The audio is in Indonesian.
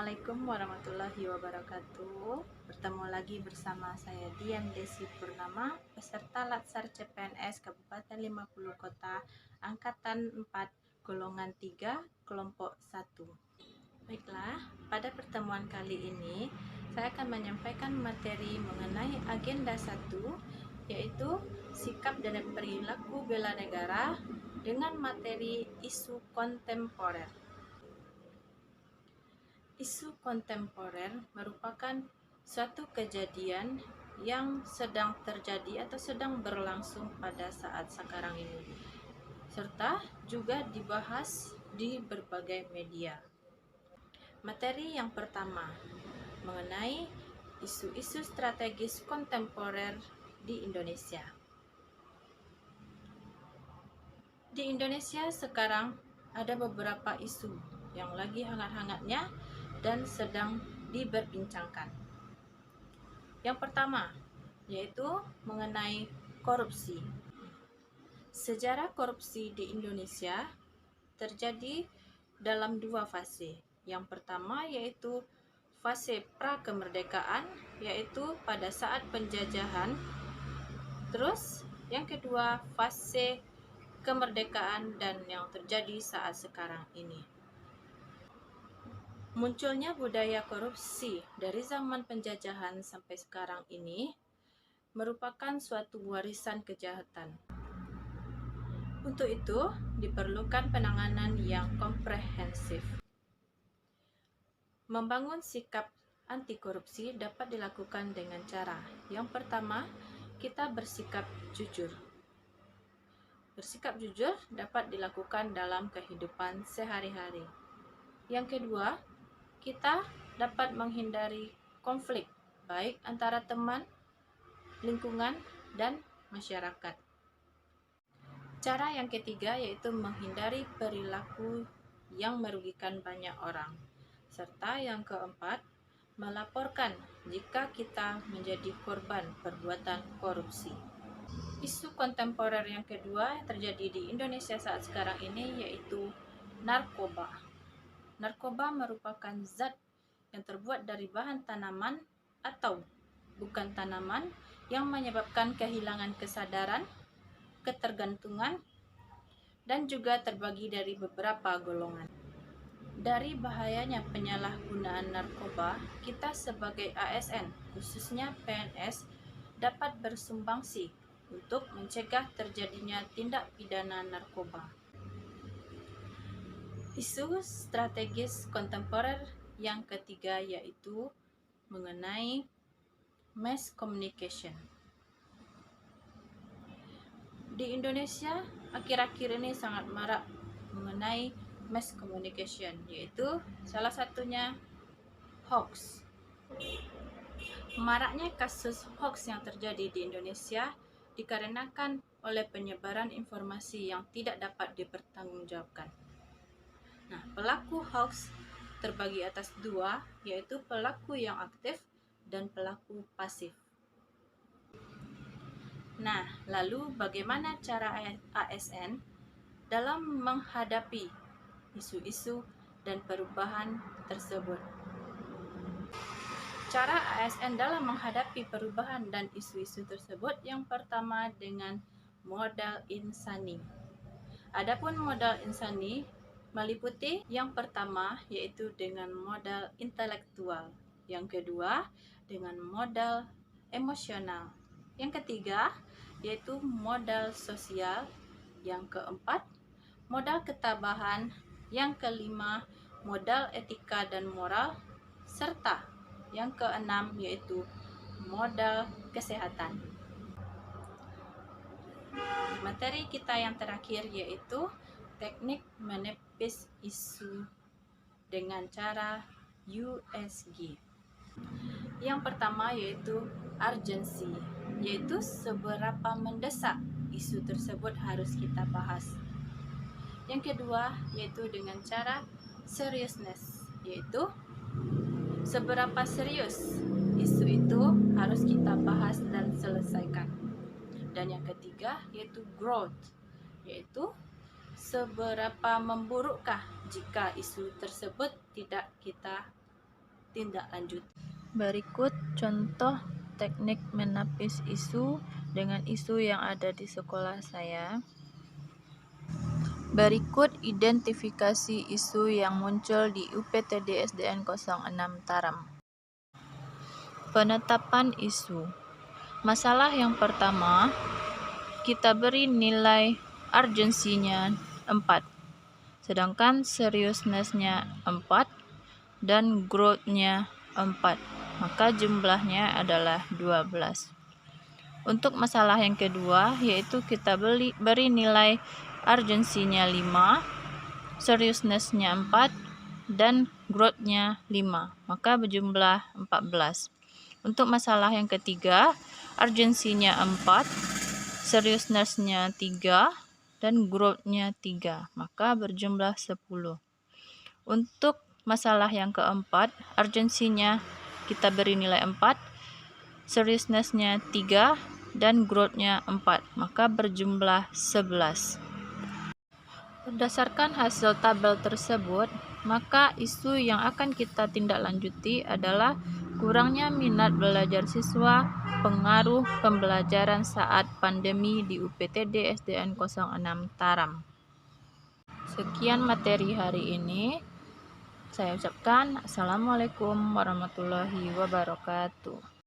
Assalamualaikum warahmatullahi wabarakatuh. Bertemu lagi bersama saya Dian Desi Purnama, peserta Latsar CPNS Kabupaten 50 Kota, Angkatan 4, Golongan 3, Kelompok 1. Baiklah, pada pertemuan kali ini saya akan menyampaikan materi mengenai agenda 1, yaitu sikap dan perilaku bela negara dengan materi isu kontemporer. Isu kontemporer merupakan suatu kejadian yang sedang terjadi atau sedang berlangsung pada saat sekarang ini, serta juga dibahas di berbagai media. Materi yang pertama mengenai isu-isu strategis kontemporer di Indonesia. Di Indonesia sekarang ada beberapa isu yang lagi hangat-hangatnya dan sedang diperbincangkan. Yang pertama yaitu mengenai korupsi. Sejarah korupsi di Indonesia terjadi dalam dua fase. Yang pertama yaitu fase pra-kemerdekaan, yaitu pada saat penjajahan. Terus yang kedua fase kemerdekaan dan yang terjadi saat sekarang ini. Munculnya budaya korupsi dari zaman penjajahan sampai sekarang ini merupakan suatu warisan kejahatan. Untuk itu, diperlukan penanganan yang komprehensif. Membangun sikap anti korupsi dapat dilakukan dengan cara yang pertama, kita bersikap jujur. Bersikap jujur dapat dilakukan dalam kehidupan sehari-hari. Yang kedua, kita dapat menghindari konflik baik antara teman, lingkungan, dan masyarakat. Cara yang ketiga yaitu menghindari perilaku yang merugikan banyak orang. Serta yang keempat, melaporkan jika kita menjadi korban perbuatan korupsi. Isu kontemporer yang kedua yang terjadi di Indonesia saat sekarang ini yaitu narkoba. Narkoba merupakan zat yang terbuat dari bahan tanaman atau bukan tanaman yang menyebabkan kehilangan kesadaran, ketergantungan, dan juga terbagi dari beberapa golongan. Dari bahayanya penyalahgunaan narkoba, kita sebagai ASN, khususnya PNS, dapat bersumbangsi untuk mencegah terjadinya tindak pidana narkoba. Isu strategis kontemporer yang ketiga yaitu mengenai mass communication. Di Indonesia akhir-akhir ini sangat marak mengenai mass communication, yaitu salah satunya hoax. Maraknya kasus hoax yang terjadi di Indonesia dikarenakan oleh penyebaran informasi yang tidak dapat dipertanggungjawabkan. Nah, pelaku hoax terbagi atas dua, yaitu pelaku yang aktif dan pelaku pasif. Nah, lalu bagaimana cara ASN dalam menghadapi isu-isu dan perubahan tersebut? Cara ASN dalam menghadapi perubahan dan isu-isu tersebut yang pertama dengan modal insani. Adapun modal insani meliputi yang pertama yaitu dengan modal intelektual, yang kedua dengan modal emosional, yang ketiga yaitu modal sosial, yang keempat modal ketabahan, yang kelima modal etika dan moral, serta yang keenam yaitu modal kesehatan. Materi kita yang terakhir yaitu teknik menepis isu dengan cara USG. Yang pertama yaitu urgency, yaitu seberapa mendesak isu tersebut harus kita bahas. Yang kedua yaitu dengan cara seriousness, yaitu seberapa serius isu itu harus kita bahas dan selesaikan. Dan yang ketiga yaitu growth, yaitu seberapa memburukkah jika isu tersebut tidak kita ditindaklanjuti. Berikut contoh teknik menapis isu dengan isu yang ada di sekolah saya. Berikut identifikasi isu yang muncul di UPTD SDN 06 Taram. Penetapan isu. Masalah yang pertama, kita beri nilai urgensinya 4, sedangkan seriousness-nya 4 dan growth-nya 4, maka jumlahnya adalah 12. Untuk masalah yang kedua, yaitu kita beri nilai urgensinya 5, seriousness-nya 4, dan growth-nya 5, maka berjumlah 14. Untuk masalah yang ketiga, urgensinya 4, seriousness-nya 3, dan growth-nya 3, maka berjumlah 10. Untuk masalah yang keempat, urgensinya kita beri nilai 4, seriousness-nya 3, dan growth-nya 4, maka berjumlah 11. Berdasarkan hasil tabel tersebut, maka isu yang akan kita tindak lanjuti adalah kurangnya minat belajar siswa, pengaruh pembelajaran saat pandemi di UPTD SDN 06 Taram. Sekian materi hari ini. Saya ucapkan Assalamualaikum warahmatullahi wabarakatuh.